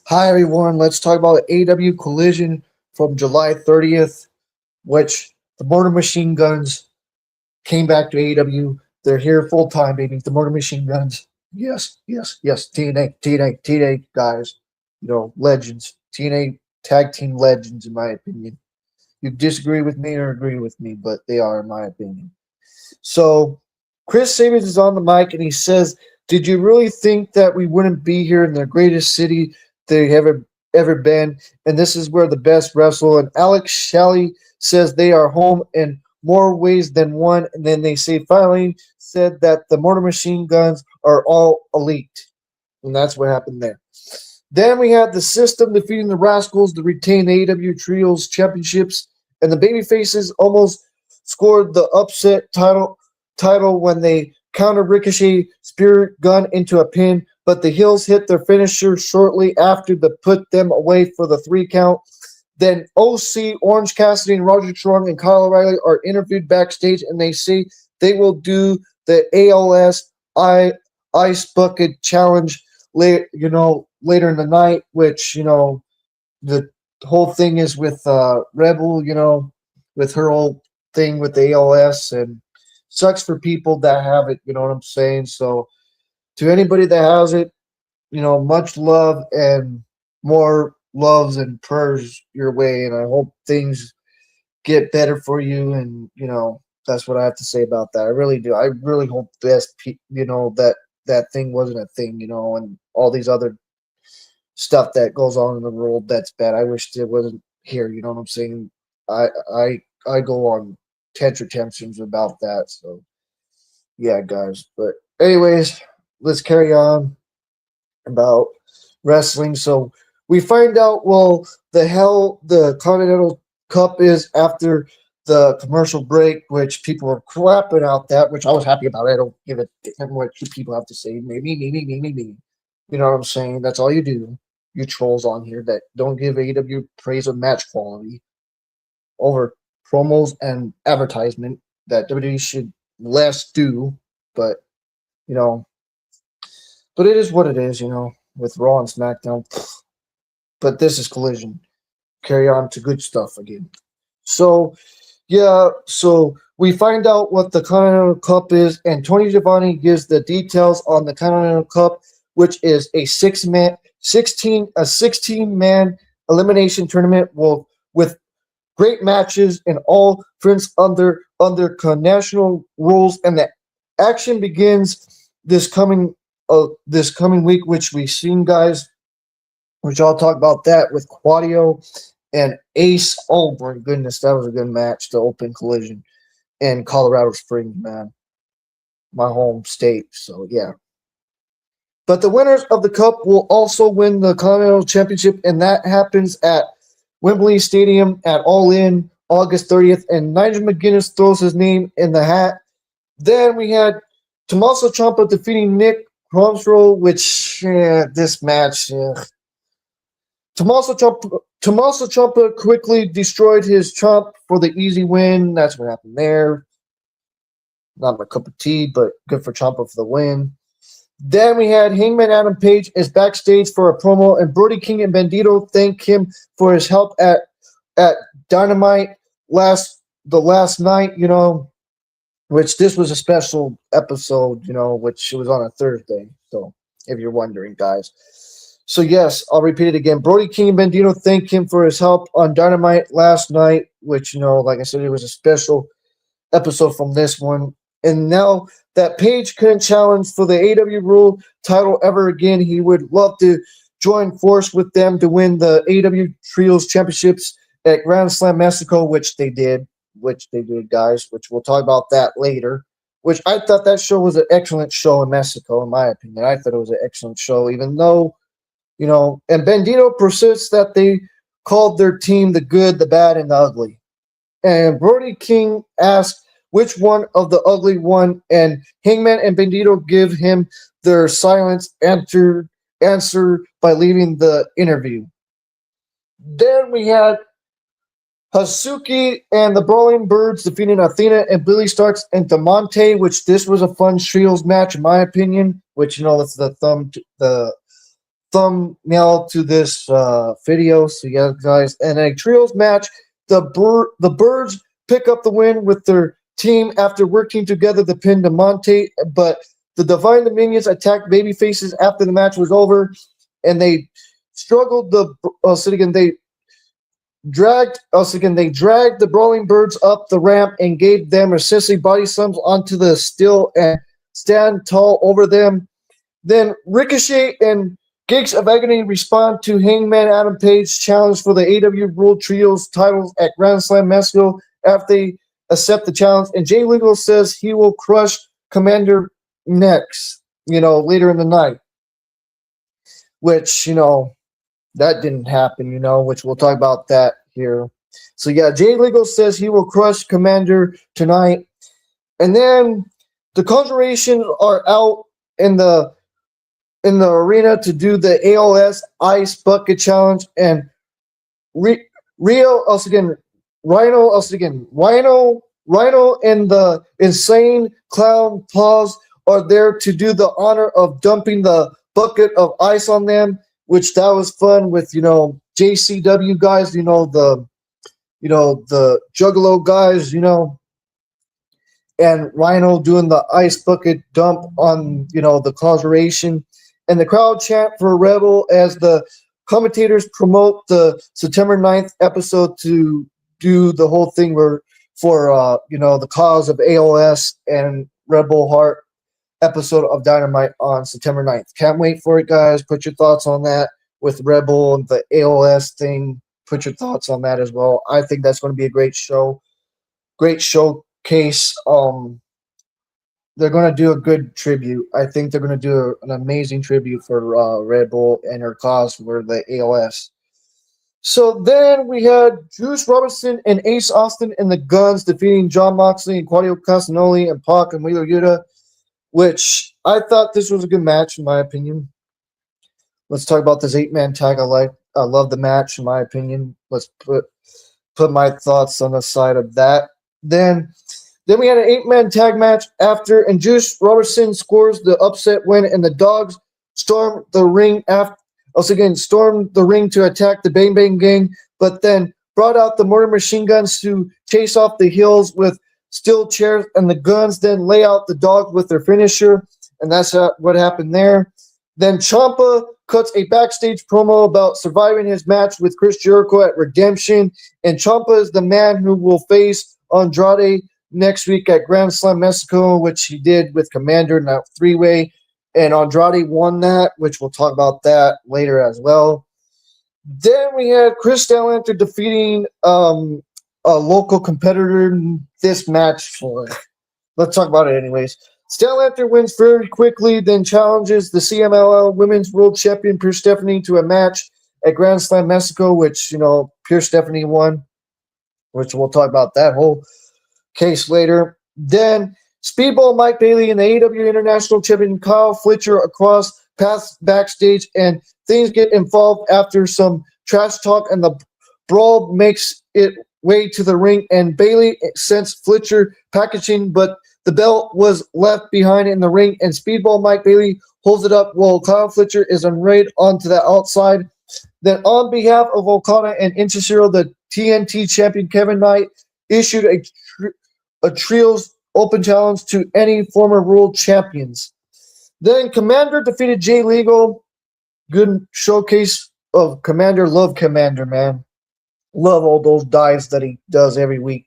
Hi everyone, let's talk about Aew Collision from July 30th, which the Mortar Machine Guns came back to AEW. They're here full time, baby. The Mortar Machine Guns. Yes, yes, yes. TNA guys. Legends. TNA tag team legends, in my opinion. You disagree with me or agree with me, but they are, in my opinion. So, Chris Sabin is on the mic and he says, "Did you really think that we wouldn't be here in the greatest city they ever been? And this is where the best wrestle." And Alex Shelley says they are home in more ways than one. And then they say finally said that the Mortar Machine Guns are all elite, and that's what happened there. Then we had the System defeating the Rascals to retain the AEW Trios Championships, and the Babyfaces almost scored the upset title when they counter Ricochet Spirit Gun into a pin, but the Hills hit their finisher shortly after to put them away for the 3 count. Then OC, Orange Cassidy, and Roger Strong and Kyle O'Reilly are interviewed backstage, and they say they will do the ALS Ice Bucket Challenge later in the night, which, the whole thing is with Rebel, with her whole thing with the ALS, and sucks for people that have it, you know what I'm saying? So to anybody that has it, much love and more loves and prayers your way, and I hope things get better for you, and that's what I have to say about that. I really do. I really hope that thing wasn't a thing, and all these other stuff that goes on in the world that's bad. I wish it wasn't here. You know what I'm saying? I go on tantrums about that. So yeah, guys. But anyways, let's carry on about wrestling. So we find out the Continental Cup is after the commercial break, which people are crapping out that, which I was happy about. I don't give a damn what you people have to say. Maybe. You know what I'm saying? That's all you do. You trolls on here that don't give AEW praise of match quality over promos and advertisement that WWE should less do. But, you know, but it is what it is, with Raw and SmackDown. But this is Collision. Carry on to good stuff again. So, yeah, so we find out what the Continental Cup is, and Tony Giovanni gives the details on the Continental Cup, which is a 16-man elimination tournament with great matches and all friends under national rules, and the action begins this coming week, which we've seen, guys, which I'll talk about that with Claudio and Ace. Oh my goodness, that was a good match to open Collision in Colorado Springs, man, my home state. So yeah. But the winners of the Cup will also win the Continental Championship, and that happens at Wembley Stadium at All In August 30th, and Nigel McGuinness throws his name in the hat. Then we had Tommaso Ciampa defeating Nick Kronstrom, which this match, Tommaso Ciampa quickly destroyed his chump for the easy win. That's what happened there. Not my cup of tea, but good for Ciampa for the win. Then we had Hangman Adam Page is backstage for a promo, and Brody King and Bandito thank him for his help at Dynamite the last night, which this was a special episode, which was on a Thursday. So if you're wondering, guys. So yes, I'll repeat it again. Brody King and Bandito thank him for his help on Dynamite last night, which, like I said, it was a special episode from this one. And now that Page couldn't challenge for the AEW World title ever again, he would love to join force with them to win the AEW Trios Championships at Grand Slam Mexico, which they did, guys, which we'll talk about that later, which I thought that show was an excellent show in Mexico, in my opinion. I thought it was an excellent show, even though, and Bandito persists that they called their team the good, the bad, and the ugly. And Brody King asked which one of the ugly one, and Hangman and Bandito give him their silence answer by leaving the interview. Then we had Hasuki and the Brawling Birds defeating Athena and Billy Starks and DeMonte, which this was a fun trios match in my opinion, which, that's the thumbnail to this video. So yeah, guys, and a trios match. The Birds pick up the win with their team after working together to pin DeMonte, but the Divine Dominions attacked babyfaces after the match was over, and they struggled. They dragged the Brawling Birds up the ramp and gave them essentially body slams onto the steel and stand tall over them. Then Ricochet and Gigs of Agony respond to Hangman Adam Page's challenge for the AEW World Trios titles at Grand Slam Mexico after they accept the challenge. And Jay Legal says he will crush Commander next, later in the night. Which, that didn't happen, which we'll talk about that here. So yeah, Jay Legal says he will crush Commander tonight. And then the Conjuration are out in the arena to do the AOS Ice Bucket Challenge, and Rhino and the Insane Clown Paws are there to do the honor of dumping the bucket of ice on them, which that was fun with JCW guys, the Juggalo guys, and Rhino doing the ice bucket dump on the Conjuration. And the crowd chant for Rebel as the commentators promote the September 9th episode to do the whole thing for the cause of AOS and Rebel Heart episode of Dynamite on September 9th. Can't wait for it, guys. Put your thoughts on that with Rebel and the AOS thing. Put your thoughts on that as well. I think that's going to be a great show. Great showcase. They're going to do a good tribute. I think they're going to do an amazing tribute for Red Bull and her cause for the AOS. So then we had Juice Robinson and Ace Austin and the Guns defeating Jon Moxley and Claudio Castagnoli and Pac and Wheeler Yuta, which I thought this was a good match in my opinion. Let's talk about this 8-man tag. I love the match in my opinion. Let's put my thoughts on the side of that. Then we had an 8-man tag match after, and Juice Robinson scores the upset win, and the Dogs storm the ring to attack the Bang Bang Gang, but then brought out the Murder Machine Guns to chase off the heels with steel chairs, and the Guns then lay out the Dogs with their finisher, and that's what happened there. Then Ciampa cuts a backstage promo about surviving his match with Chris Jericho at Redemption, and Ciampa is the man who will face Andrade next week at Grand Slam Mexico, which he did with Commander in that 3-way, and Andrade won that, which we'll talk about that later as well. Then we had Chris Statlander defeating a local competitor in this match. Let's talk about it anyways. Statlander wins very quickly, then challenges the CMLL Women's World Champion Pierce Stephanie to a match at Grand Slam Mexico, which, Pierce Stephanie won, which we'll talk about that whole case later. Then Speedball Mike Bailey and the AEW International Champion Kyle Fletcher across paths backstage, and things get involved after some trash talk, and the brawl makes it way to the ring, and Bailey sends Fletcher packaging, but the belt was left behind in the ring, and Speedball Mike Bailey holds it up while Kyle Fletcher is unraid onto the outside. Then on behalf of Okada and Inchishiro, the TNT champion Kevin Knight issued a trios open challenge to any former world champions. Then Commander defeated Jay Legal. Good showcase of Commander. Love Commander, man. Love all those dives that he does every week.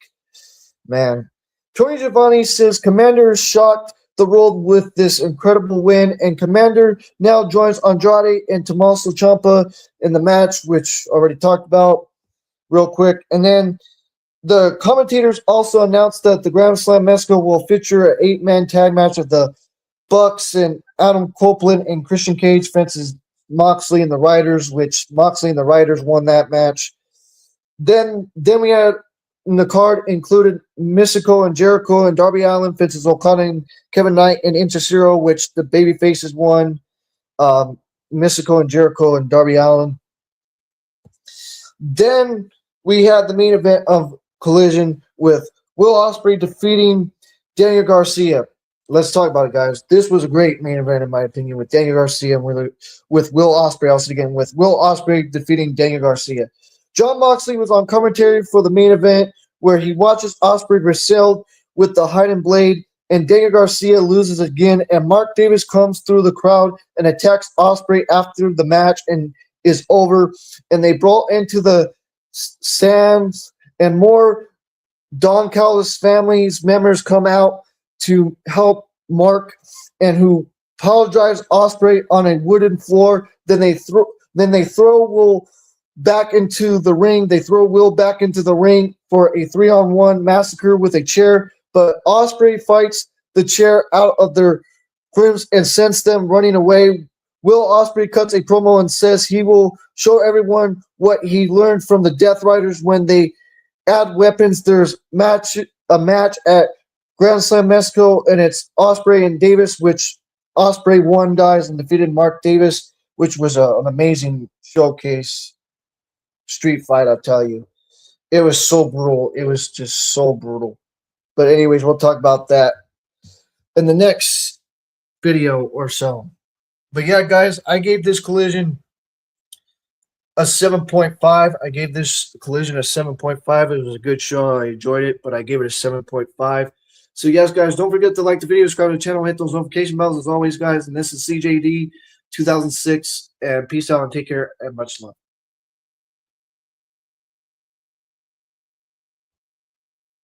Man. Tony Giovanni says Commander shocked the world with this incredible win, and Commander now joins Andrade and Tommaso Ciampa in the match, which already talked about real quick. And then the commentators also announced that the Grand Slam Mexico will feature an 8-man tag match of the Bucks and Adam Copeland and Christian Cage fences Moxley and the Riders, which Moxley and the Riders won that match. Then we had in the card included Mystico and Jericho and Darby Allin fences Okada and Kevin Knight and Inchishiro, which the babyfaces won. Mystico and Jericho and Darby Allin. Then we had the main event of Collision with Will Ospreay defeating Daniel Garcia. let's talk about it, guys. This was a great main event, in my opinion, with Daniel Garcia and with Will Ospreay. Also, again, with Will Ospreay defeating Daniel Garcia. Jon Moxley was on commentary for the main event, where he watches Ospreay wrestle with the hidden blade, and Daniel Garcia loses again. And Mark Davis comes through the crowd and attacks Ospreay after the match and is over. And they brawl into the stands, and more Don Callis family's members come out to help Mark, and who apologize Ospreay on a wooden floor. Then they throw Will back into the ring. They throw Will back into the ring for a 3-on-1 massacre with a chair. But Ospreay fights the chair out of their grips and sends them running away. Will Ospreay cuts a promo and says he will show everyone what he learned from the Death Riders when they add weapons. There's a match at Grand Slam Mexico, and it's Ospreay and Davis, which Ospreay won, guys, and defeated Mark Davis, which was an amazing showcase street fight, I'll tell you. It was so brutal. It was just so brutal. But anyways, we'll talk about that in the next video or so. But yeah, guys, I gave this collision a 7.5. I gave this collision a 7.5. It was a good show. I enjoyed it, but I gave it a 7.5. So yes, guys, don't forget to like the video, subscribe to the channel, hit those notification bells as always, guys. And this is CJD 2006. And peace out and take care and much love.